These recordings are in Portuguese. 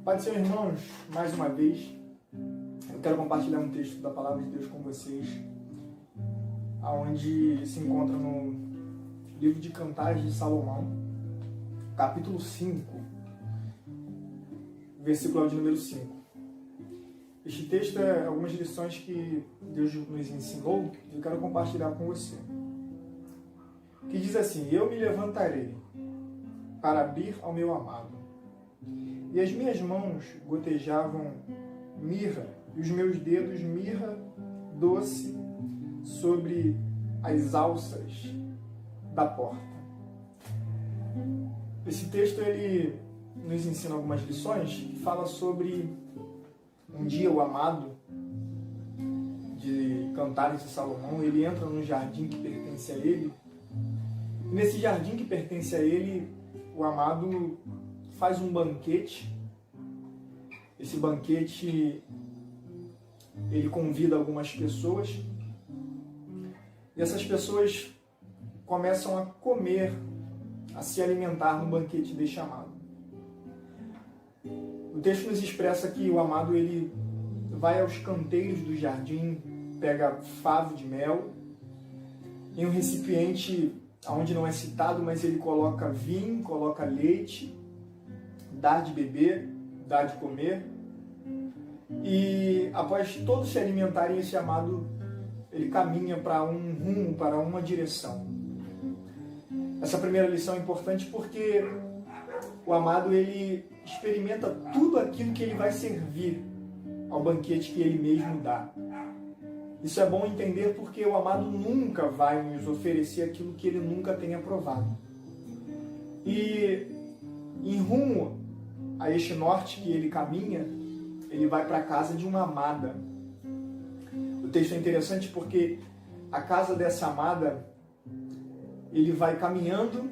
Pai do Senhor, irmãos, mais uma vez, eu quero compartilhar um texto da Palavra de Deus com vocês, onde se encontra no livro de Cantares de Salomão, capítulo 5, versículo de número 5. Este texto é algumas lições que Deus nos ensinou e eu quero compartilhar com você. Que diz assim: eu me levantarei para abrir ao meu amado, e as minhas mãos gotejavam mirra, e os meus dedos mirra doce sobre as alças da porta. Esse texto ele nos ensina algumas lições que fala sobre um dia o amado de Cantares de Salomão, ele entra num jardim que pertence a ele. E nesse jardim que pertence a ele, o amado faz um banquete. Esse banquete, ele convida algumas pessoas. E essas pessoas começam a comer, a se alimentar no banquete deste amado. O texto nos expressa que o amado ele vai aos canteiros do jardim, pega favo de mel, em um recipiente onde não é citado, mas ele coloca vinho, coloca leite, dá de beber, dá de comer. E após todos se alimentarem, esse amado ele caminha para um rumo, para uma direção. Essa primeira lição é importante porque o amado ele experimenta tudo aquilo que ele vai servir ao banquete que ele mesmo dá. Isso é bom entender porque o amado nunca vai nos oferecer aquilo que ele nunca tenha provado. E em rumo a este norte que ele caminha, ele vai para a casa de uma amada. O texto é interessante porque a casa dessa amada, ele vai caminhando.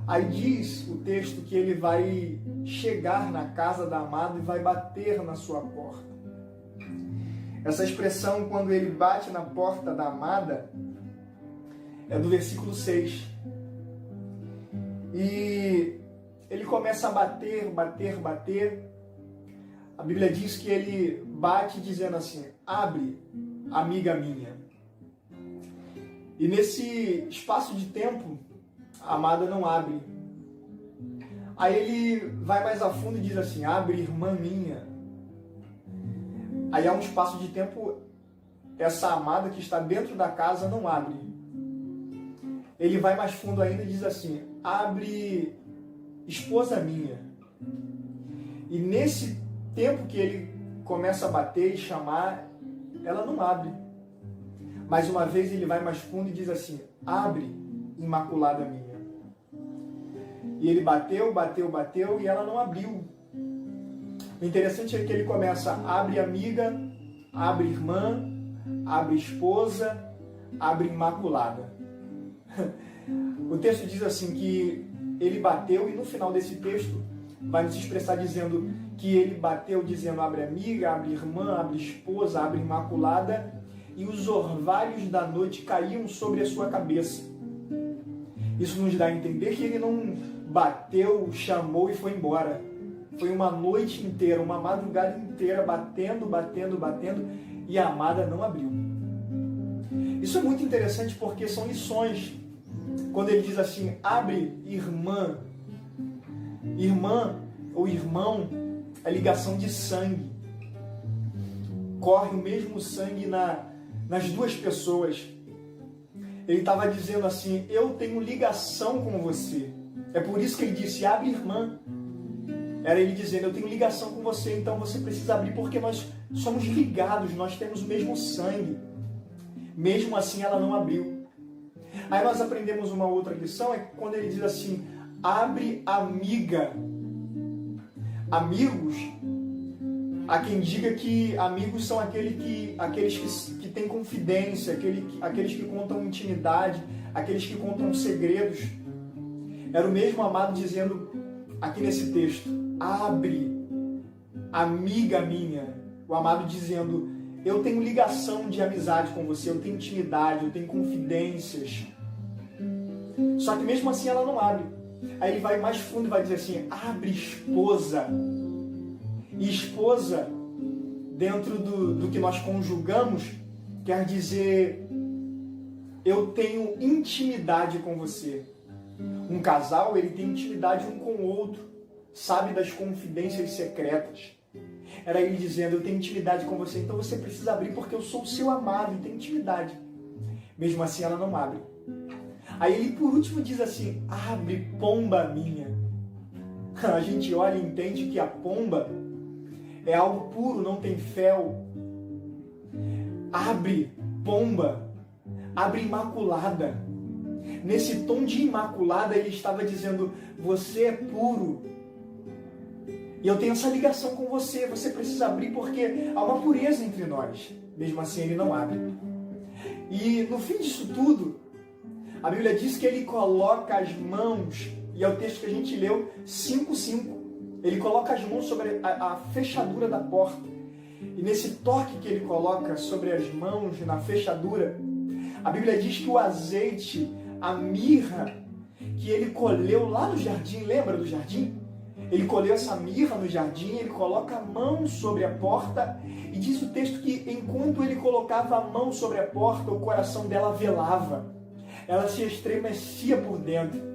Aí diz o texto que ele vai chegar na casa da amada e vai bater na sua porta. Essa expressão, quando ele bate na porta da amada, é do versículo 6. E ele começa a bater. A Bíblia diz que ele bate dizendo assim: abre, amiga minha. E nesse espaço de tempo, a amada não abre. Aí ele vai mais a fundo e diz assim: abre, irmã minha. Aí há um espaço de tempo, essa amada que está dentro da casa não abre. Ele vai mais fundo ainda e diz assim: abre, esposa minha. E nesse tempo que ele começa a bater e chamar, ela não abre. Mais uma vez ele vai mais fundo e diz assim: abre, imaculada minha. E ele bateu e ela não abriu. O interessante é que ele começa: abre amiga, abre irmã, abre esposa, abre imaculada. O texto diz assim que ele bateu, e no final desse texto vai nos expressar dizendo que ele bateu dizendo: abre amiga, abre irmã, abre esposa, abre imaculada, e os orvalhos da noite caíam sobre a sua cabeça. Isso nos dá a entender que ele não bateu, chamou e foi embora. Foi uma noite inteira, uma madrugada inteira, batendo, e a amada não abriu. Isso é muito interessante porque são lições. Quando ele diz assim: abre, irmã. Irmã ou irmão é ligação de sangue. Corre o mesmo sangue nas duas pessoas. Ele estava dizendo assim: eu tenho ligação com você. É por isso que ele disse: abre, irmã. Era ele dizendo: eu tenho ligação com você, então você precisa abrir porque nós somos ligados, nós temos o mesmo sangue. Mesmo assim ela não abriu. Aí nós aprendemos uma outra lição, é quando ele diz assim: abre, amiga. Amigos, há quem diga que amigos são aqueles que têm confidência, aqueles que contam intimidade, aqueles que contam segredos. Era o mesmo amado dizendo aqui nesse texto: abre, amiga minha. O amado dizendo: eu tenho ligação de amizade com você, eu tenho intimidade, eu tenho confidências. Só que mesmo assim ela não abre. Aí ele vai mais fundo e vai dizer assim: abre, esposa. E esposa, dentro do que nós conjugamos, quer dizer, eu tenho intimidade com você. Um casal, ele tem intimidade um com o outro, sabe das confidências secretas. Era ele dizendo, eu tenho intimidade com você, então você precisa abrir porque eu sou o seu amado e tenho intimidade. Mesmo assim, ela não abre. Aí ele, por último, diz assim, abre, pomba minha. A gente olha e entende que a pomba é algo puro, não tem fel. Abre, pomba, abre imaculada. Nesse tom de imaculada, ele estava dizendo, você é puro. E eu tenho essa ligação com você, você precisa abrir porque há uma pureza entre nós. Mesmo assim, ele não abre. E no fim disso tudo, a Bíblia diz que ele coloca as mãos, e é o texto que a gente leu, 5:5. Ele coloca as mãos sobre a fechadura da porta. E nesse toque que ele coloca sobre as mãos, na fechadura, a Bíblia diz que o azeite, a mirra, que ele colheu lá no jardim, lembra do jardim? Ele colheu essa mirra no jardim, ele coloca a mão sobre a porta, e diz o texto que enquanto ele colocava a mão sobre a porta, o coração dela velava. Ela se estremecia por dentro.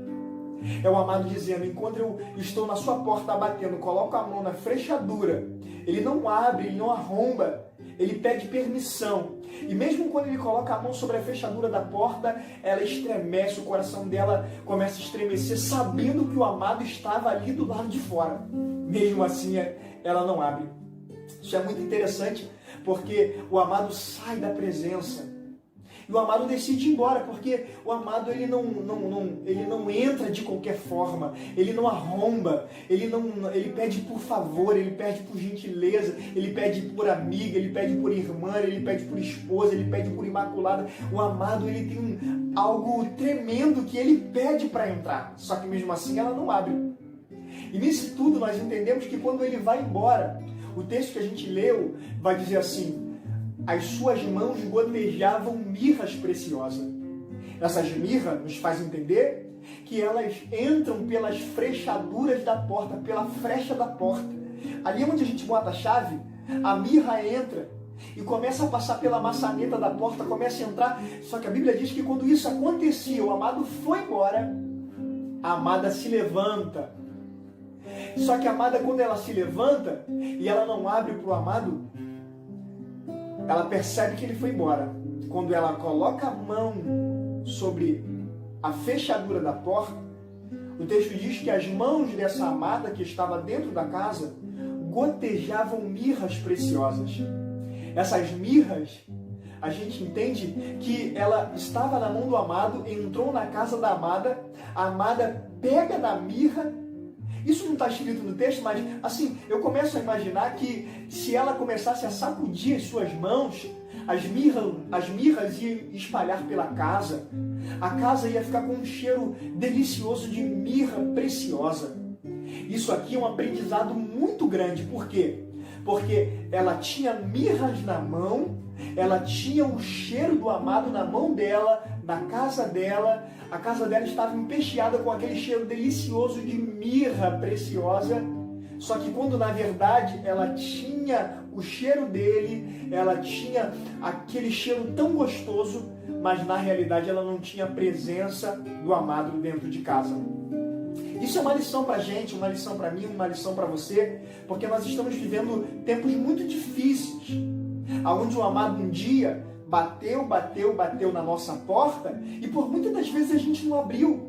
É o amado dizendo, enquanto eu estou na sua porta batendo, coloco a mão na fechadura, ele não abre, ele não arromba, ele pede permissão. E mesmo quando ele coloca a mão sobre a fechadura da porta, ela estremece, o coração dela começa a estremecer, sabendo que o amado estava ali do lado de fora. Mesmo assim, ela não abre. Isso é muito interessante, porque o amado sai da presença. E o amado decide ir embora, porque o amado ele não entra de qualquer forma, ele não arromba, ele pede por favor, ele pede por gentileza, ele pede por amiga, ele pede por irmã, ele pede por esposa, ele pede por imaculada. O amado ele tem algo tremendo que ele pede para entrar, só que mesmo assim ela não abre. E nisso tudo nós entendemos que quando ele vai embora, o texto que a gente leu vai dizer assim, as suas mãos gotejavam mirras preciosas. Essas mirras nos faz entender que elas entram pelas fechaduras da porta, pela frecha da porta. Ali onde a gente bota a chave, a mirra entra e começa a passar pela maçaneta da porta, começa a entrar. Só que a Bíblia diz que quando isso acontecia, o amado foi embora, a amada se levanta. Só que a amada, quando ela se levanta e ela não abre para o amado, ela percebe que ele foi embora. Quando ela coloca a mão sobre a fechadura da porta, o texto diz que as mãos dessa amada que estava dentro da casa gotejavam mirras preciosas. Essas mirras, a gente entende que ela estava na mão do amado, entrou na casa da amada, a amada pega da mirra. Isso não está escrito no texto, mas assim, eu começo a imaginar que se ela começasse a sacudir as suas mãos, as mirras iam espalhar pela casa. A casa ia ficar com um cheiro delicioso de mirra preciosa. Isso aqui é um aprendizado muito grande. Por quê? Porque ela tinha mirras na mão, ela tinha o cheiro do amado na mão dela, na casa dela. A casa dela estava empesteada com aquele cheiro delicioso de mirra preciosa. Só que quando na verdade ela tinha o cheiro dele, ela tinha aquele cheiro tão gostoso, mas na realidade ela não tinha a presença do amado dentro de casa. Isso é uma lição pra gente, uma lição pra mim, uma lição pra você, porque nós estamos vivendo tempos muito difíceis, onde o amado um dia bateu na nossa porta e por muitas das vezes a gente não abriu.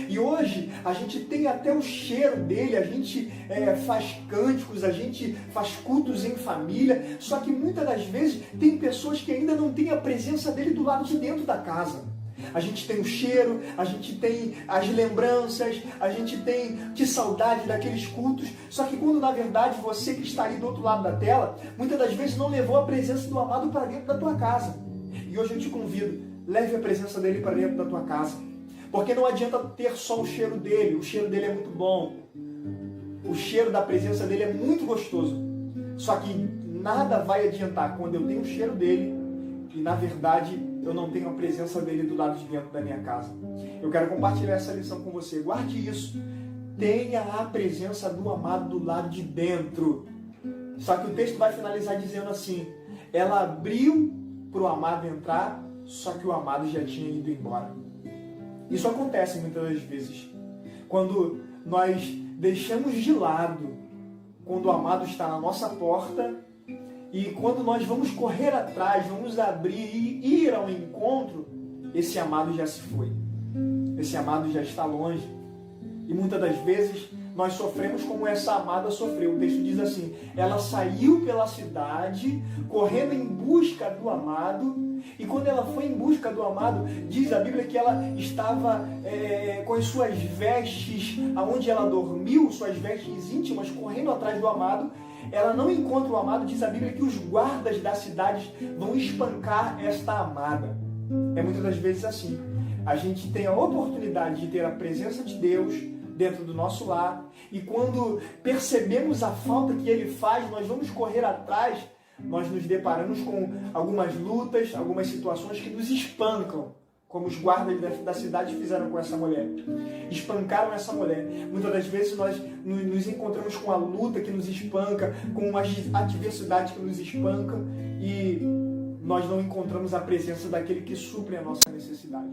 E hoje a gente tem até o cheiro dele, a gente faz cânticos, a gente faz cultos em família, só que muitas das vezes tem pessoas que ainda não têm a presença dele do lado de dentro da casa. A gente tem o cheiro, a gente tem as lembranças, a gente tem que saudade daqueles cultos, só que quando na verdade você que está ali do outro lado da tela, muitas das vezes não levou a presença do amado para dentro da tua casa. E hoje eu te convido, leve a presença dele para dentro da tua casa. Porque não adianta ter só o cheiro dele é muito bom. O cheiro da presença dele é muito gostoso. Só que nada vai adiantar quando eu tenho o cheiro dele e na verdade eu não tenho a presença dele do lado de dentro da minha casa. Eu quero compartilhar essa lição com você. Guarde isso. Tenha a presença do amado do lado de dentro. Só que o texto vai finalizar dizendo assim: ela abriu para o amado entrar, só que o amado já tinha ido embora. Isso acontece muitas das vezes. Quando nós deixamos de lado, quando o amado está na nossa porta, e quando nós vamos correr atrás, vamos abrir e ir ao encontro, esse amado já se foi. Esse amado já está longe. E muitas das vezes nós sofremos como essa amada sofreu. O texto diz assim: ela saiu pela cidade, correndo em busca do amado, e quando ela foi em busca do amado, diz a Bíblia que ela estava com as suas vestes, aonde ela dormiu, suas vestes íntimas, correndo atrás do amado. Ela não encontra o amado, diz a Bíblia que os guardas da cidade vão espancar esta amada. É muitas das vezes assim. A gente tem a oportunidade de ter a presença de Deus dentro do nosso lar, e quando percebemos a falta que Ele faz, nós vamos correr atrás, nós nos deparamos com algumas lutas, algumas situações que nos espancam, como os guardas da cidade fizeram com essa mulher. Espancaram essa mulher. Muitas das vezes nós nos encontramos com a luta que nos espanca, com uma adversidade que nos espanca, e nós não encontramos a presença daquele que supre a nossa necessidade.